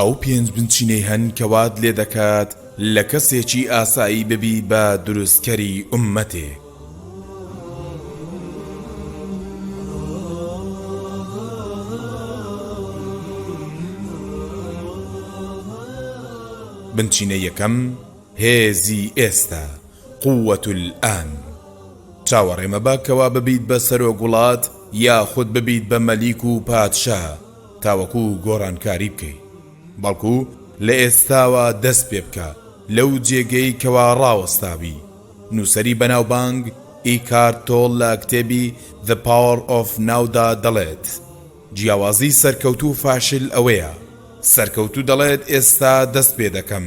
ئەو پێنج بنچینەی هەن کەوات لێ دەکات لە کەسێکی ئاسایی ببی بە دروستکەری ئومەتێک. بنچینە یەکەم هێزی ئێستا قووەت الئان. چاوەڕێمە باکەوە ببیت بە سەرۆک وڵات یاخود ببیت بە مەلیک و پادشا تاوەکو گۆڕانکاری بکەیت، بەڵکو لە ئێستاوە دەست پێ بکە لەو جێگەی کەوا ڕاوەستاوی. نووسەری بەناوبانگ ئیکارت تۆڵ لە کتێبی The Power of Nowدا دەڵێت جیاوازی سەرکەوتو فاشل ئەوەیە: سەرکەوتو دەڵێت ئێستا دەست پێ دەکەم،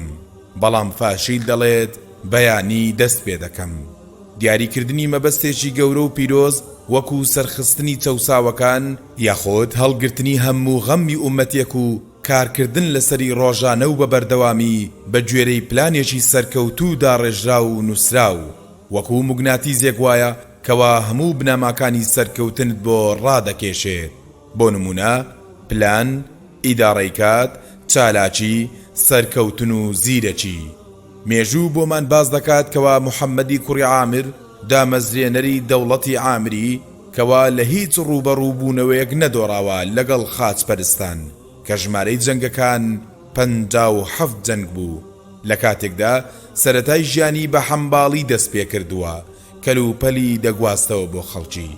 بەڵام فاشیل دەڵێت بەیانی دەست پێ دەکەم. دیاریکردنی مەبەستێکی گەورە و پیرۆز وەکو سەرخستنی چەوساوەکان یاخۆت هەڵگرتنی هەموو غەمی ئومەتێک و کارکردن لەسەری ڕۆژانە و بە بەردەوامی بە گوێرەی پلانێکی سەرکەوتوو داڕێژرا و نووسراو وەکو موگناتیزێک وایە کەوا هەموو بنەماکانی سەرکەوتنت بۆ ڕادەکێشێت. بۆ نمونە پلان، ئیداڕەی کات، چالاکی، سەرکەوتن و زیرەکی. مێژوو بۆمان باز دەکات کەوا محەممەدی کوڕی عامر دامەزرێنەری دەوڵەتی عامری کەوا لە هیچ ڕوبەڕووبوونەوەیەک نەدۆڕاوە لەگەڵ خاچپەرستان کە ژمارەی جەنگەکان 57 جەنگ بوو. لە کاتێکدا سەرەتای ژیانی بە حەمباڵی دەست پێ کردووە کەلوپەلی دەگواستەوە بۆ خەڵکی.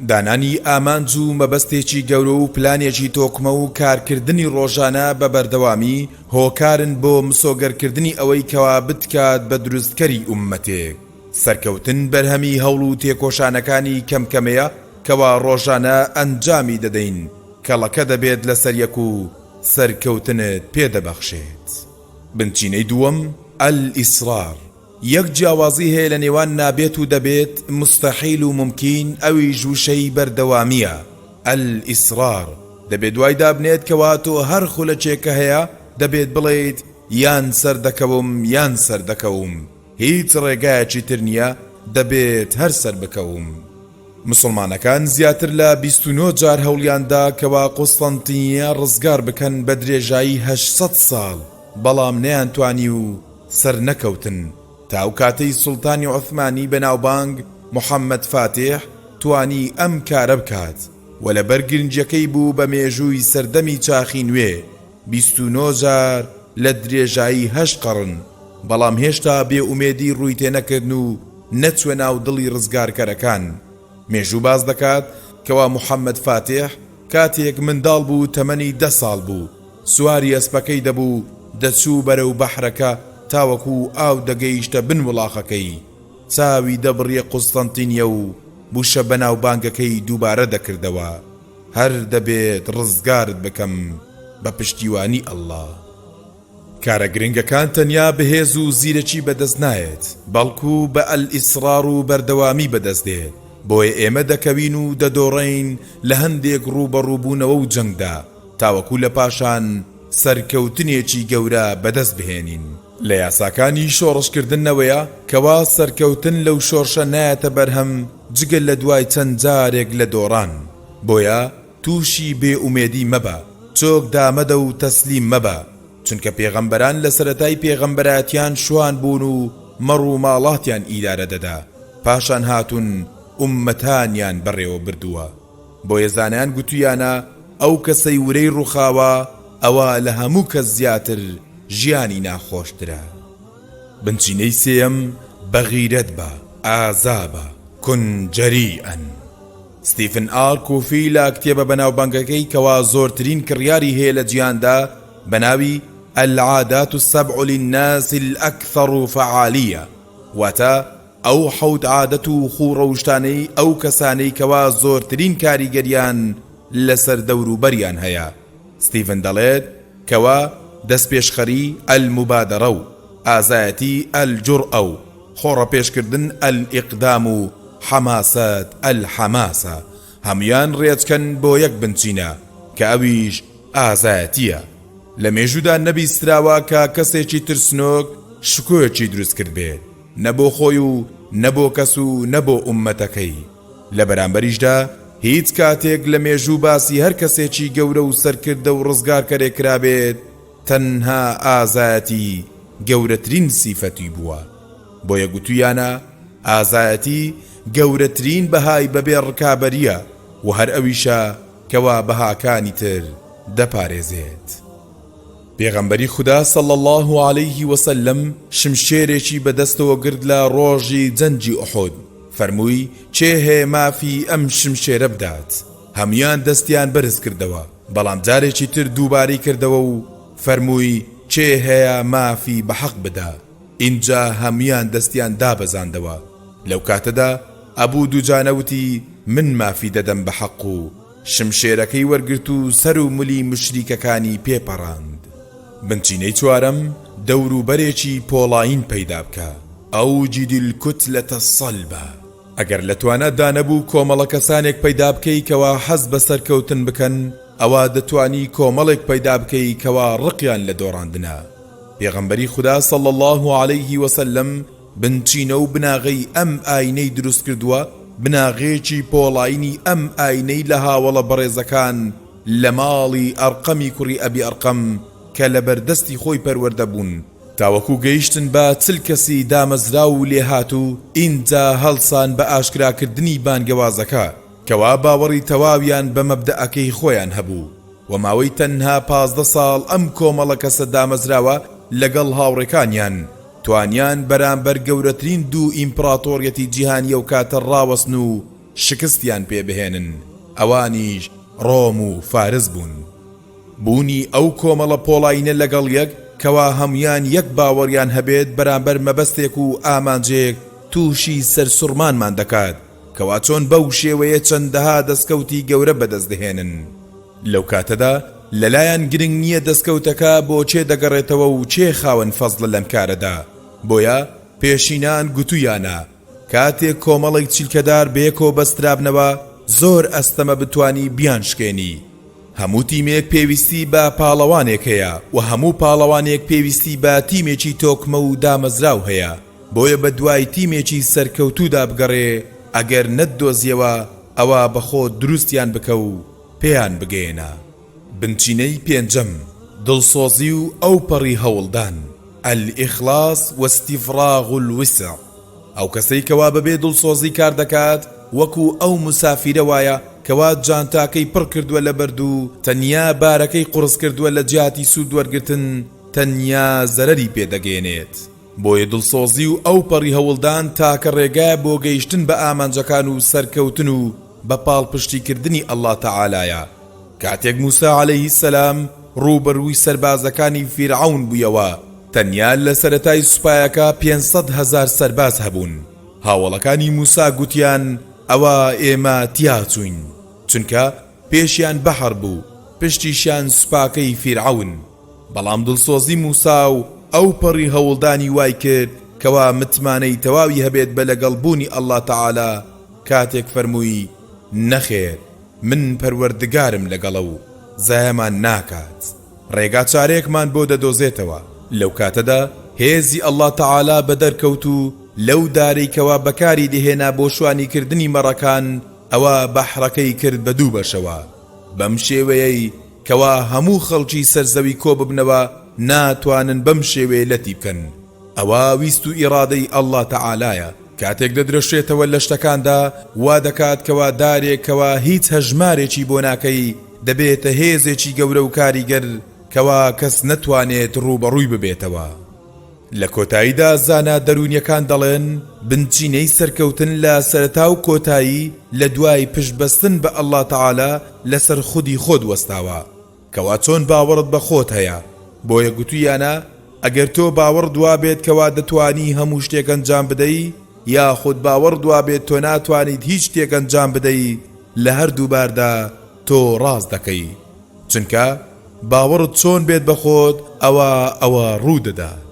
دانانی ئامانج و مەبەستێکی گەورە و پلانێکی تۆکمە و کارکردنی ڕۆژانە بە بەردەوامی هۆکارن بۆ مسۆگەرکردنی ئەوەی کەوا بتکات بە دروستکەری ئومەتێک. سەرکەوتن بەرهەمی هەوڵ و تێکۆشانەکانی کەمکەمەیە کەوا ڕۆژانە ئەنجامی دەدەین کەڵەکە دەبێت لەسەر یەک و سەرکەوتنت پێدەبەخشێت. بنچینەی دووەم ئەلئیسرار. یەک جیاوازی هەیە لە نێوان نابێت و دەبێت، مستەحیل و ممکین، ئەوی ژوشەی بەردەوامیە. ئەلئیسرار دەبێت دوای دابنێت کەوا تۆ هەر خولەکێکە هەیە دەبێت بڵێیت یان سەردەکەوم یان سەردەکەوم، هیچ ڕێگایەکی تر نییە، دەبێت هەر سەر بکەوم. مسلمانەکان زیاتر لە 29 جار هەوڵیاندا کەوا قوستەنتینیە ڕزگار بکەن بە درێژایی 800 ساڵ، بەڵام نەیانتوانی و سەر نەکەوتن تا ئەو کاتەی سوڵتانی عوثمانی بەناوبانگ محەممەد فاتح توانی ئەم کارە بکات و لەبەر گرنجەکەی بوو بە مێژووی سەردەمی چاخی نوێ 29 جار لە درێژایی 8 قەڕن، بەڵام هێشتا بێئومێدی ڕووی تێنەکردن و نەچوە ناو دڵی ڕزگارکەرەکان. مێژوو باز دەکات کەوا محەممەد فاتح کاتێک منداڵ بوو تەمەنی 10 ساڵ بوو، سواری ئەسپەکەی دەبوو دەچوو بەرەو بەحرەکە تاوەکو ئاو دەگەیشتە بن وڵاخەکەی، چاوی دەبڕیە قوستەنتینیە و بوشە بەناو بانگەکەی دووبارە دەکردەوە. هەر دەبێت ڕزگارت بکەم بە پشتیوانی ئەڵڵا. کارە گرنگەکان تەنیا بەهێز و زیرەکی بەدەست نایێت، بەڵکو بە ئەلئیسرار و بەردەوامی بەدەست دێت. بۆیە ئێمە دەکەوین و دەدۆڕین لە هەندێک ڕوبەڕووبوونەوە و جەنگدا تاوەکو لە پاشان سەرکەوتنێکی گەورە بەدەست بهێنین. لە یاساکانی شۆڕشکردنەوەیە کەوا سەرکەوتن لەو شۆڕشە نایەتە بەرهەم جگە لە دوای چەند جارێک لە دۆڕان. بۆیە تووشی بێئومێدی مەبە، چۆک دامەدە و تەسلیم مەبە، چونکە پێغەمبەران لە سەرەتای پێغەمبەرەتیان شوان بوون و مەڕ و ماڵاتیان ئیدارە دەدا، پاشان هاتون ئوممەتانیان بەڕێوە بردووە. بۆیە زانایان گوتویانە ئەو کەسەی ورەی ڕووخاوە ئەوە لە هەموو کەس زیاتر ژیانی ناخۆشترە. بنچینەی سێم بەغیرەت بە، ئازا بە، کون جەریئەن. ستیفن ئار کوفی لە کتێبە بەناوبانگەکەی کەوا زۆرترین کڕیاری هەیە لە جیاندا بەناوی العادات السبع للناس الأكثر فعالية، واتە ئەو حەوت عادەت و خوڕەوشتانەی ئەو کەسانەی کەوا زۆرترین کاریگەریان لەسەر دەوروبەریان هەیە. ستیفن دەڵێت کەوا دەستپێشخەری ئەلموبادەرە و ئازایەتی ئەلجوڕئە و خۆڕە پێشکردن ئەلئیقدام و حەماسەت ئەلحەماسە هەمویان ڕێچکەن بۆ یەک بنچینە کە ئەویش ئازایەتیە. لە مێژوودا نەبیستراوە کە کەسێکی ترسنۆک شکۆیەکی دروست کرد بێت، نەبۆ خۆی و نەبۆ کەس و نەبۆ ئوممەتەکەی. لە بەرامبەریشدا هیچ کاتێک لە مێژوو باسی هەر کەسێکی گەورە و سەرکردە و ڕزگارکەرێک کرابێت تەنها ئازایەتی گەورەترین سیفەتی بووە. بۆیە گوتویانە ئازایەتی گەورەترین بەهای بەبێ ڕکابەریە و هەر ئەویشە کەوا بەهاکانی تر دەپارێزێت. پێغەمبەری خوددا صلی الله عليه وسلم شمشێرێکی بەدەستەوە گرت لە ڕۆژی جەنگی ئوحود. فەرمووی چێ هەیە مافی ئەم شمشێرە بدات؟ هەمویان دەستیان بەرز کردەوە، بەڵام جارێکی تر دووباری کردەوە و فەرمووی چێ هەیە مافی بەحەق بدا؟ اینجا هەمویان دەستیان دابەزاندەوە. لەو کاتەدا ئەبوو دووجانەوتی من مافی دەدەم بەحەق و شمشێرەکەی وەرگرت و سەر و ملی مشریکەکانی پێپەڕاند. بنچینەی چوارەم دەوروبەرێکی پۆڵاین پەیدا بکە. ئەو جیدل کوتلەتە سەلبە. ئەگەر لە توانەدا نەبوو کۆمەڵە کەسانێک پەیدا بکەی کەوا حەز بە سەرکەوتن بکەن، ئەوە دەتوانی کۆمەڵێک پەیدا بکەی کەوا ڕقیان لە دۆڕاندنە. پێغەمبەری خوددا صلی الله عليه وسلم بنچینە و بناغەی ئەم ئاینەی دروست کردووە، بناغێکی پۆڵاینی ئەم ئاینەی لە هاوڵە بەڕێزەکان لە ماڵی ئەرقەمی کوڕی ئەبی ئەرقەم کە لە بەردەستی خۆی پەروەردە بوون تاوەکو گەیشتن بە چل کەسی دامەزرا و لێهاتوو. ئینجا هەڵسان بە ئاشکراکردنی بانگەوازەکە کەوا باوەڕی تەواویان بە مەبدەئەکەی خۆیان هەبوو و ماوەی تەنها 15 ساڵ ئەم کۆمەڵە کەسە دامەزراوە لەگەڵ هاوڕێکانیان توانیان بەرامبەر گەورەترین دوو ئیمپراتۆریەتی جیهانیە و کاتە ڕاوەسن و شکستیان پێبهێنن. ئەوانیش ڕۆم و فارس بوون. بوونی ئەو کۆمەڵە پۆڵاینە لەگەڵ یەک کەوا هەمویان یەک باوەڕیان هەبێت بەرامبەر مەبەستێک و ئامانجێک تووشی سەرسوڕمانمان دەکات کەوا چۆن بەو شێوەیە چەندەها دەستکەوتی گەورە بەدەستدەهێنن. لەو کاتەدا لەلایەن گرنگ نییە دەستکەوتەکە بۆ چێ دەگەڕێتەوە و چێ خاوەن فەزڵە لەم کارەدا. بۆیە پێشینان گوتویانە کاتێک کۆمەڵێک چیلکەدار بەیەکەوە بەسترابنەوە زۆر ئەستەمە بتوانی بیان شکێنی. هەموو تیمێک پێویستی بە پاڵەوانێک هەیە و هەموو پاڵەوانێک پێویستی بە تیمێکی تۆکمە و دامەزراو هەیە. بۆیە بە دوای تیمێکی سەرکەوتوودا بگەڕێ، ئەگەر نەتدۆزیەوە ئەوە بەخۆ دروستیان بکە و پێیان بگەێنە. بنچینەی پێنجەم دڵسۆزی و ئەو پەڕی هەوڵدان. الئیخلاص واستیفراغ الوسع. ئەو کەسەی کەوا بەبێ دڵسۆزی کار دەکات وەکو ئەو مسافیرە وایە کەوا جانتاکەی پڕ کردووە لە بەردوو تەنیا بارەکەی قورس کردووە لە جیاتی سوود وەرگرتن تەنیا زەرەری پێدەگەێنێت. بۆیە دڵسۆزی و ئەو پەڕی هەوڵدان تاکە ڕێگای بۆ گەیشتن بە ئامانجەکان و سەرکەوتن و بە پاڵپشتیکردنی ئەڵڵا تەعالایە. کاتێک موسا عەلەیهی سەلام ڕوبەڕووی سەربازەکانی فیرعەون بوویەوە، تەنیا لە سەرەتای سوپایەکە 500,000 سەرباز هەبوون. هاوڵەکانی موسا گوتیان ئەوە ئێمە تیاچوین، چونکە پێشیان بەحر بوو، پشتیشیان سوپاکەی فیرعەون. بەڵام دڵسۆزی موسا و ئەو پەڕی هەوڵدانی وای کرد کەوا متمانەی تەواوی هەبێت بە لەگەڵبوونی ئەڵڵا تەعالا کاتێک فەرمووی نەخێر من پەروەردگارم لەگەڵە و زایەمان ناکات، ڕێگا چارەیەکمان بۆ دەدۆزێتەوە. لەو کاتەدا هێزی ئەڵڵا تەعالا بەدەرکەوت و لەو دارەی کەوا بەکاری دەهێنا بۆ شوانیکردنی مەڕەکان ئەوە بەحرەکەی کرد بە دوو بەشەوە. بەم شێوەیەی کەوا هەموو خەڵکی سەرزەوی کۆ ببنەوە ناتوانن بەم شێوەیە لەتی بکەن. ئەوە ویست و ئیرادەی ئەڵڵا تەعالایە. کاتێک دەدرەشێتەوە لە شتەکاندا وا دەکات کەوا دارێکەوە هیچ هەژمارێکی بۆ ناکەی دەبێتە هێزێکی گەورە و کاریگەر کەوا کەس نەتوانێت ڕوبەڕووی ببێتەوە. لە کۆتاییدا زانا دەرونیەکان دەڵێن بنچینەی سەرکەوتن لە سەرەتا و کۆتایی لە دوای پشتبەستن بە ئەڵڵا تەعالا لەسەر خودی خۆت وەستاوە کەوا چۆن باوەڕت بە خۆت هەیە. بۆیە گوتویانە ئەگەر تۆ باوەڕ دوابێت کەوا دەتوانی هەموو شتێک ئەنجام بدەی یاخود باوەڕ دوابێت تۆ ناتوانیت هیچ شتێک ئەنجام بدەی، لە هەردوو باردا تۆ ڕاست دەکەی، چونکە باوەڕت چۆن بێت بە خۆت ئەوە ڕوو دەدات.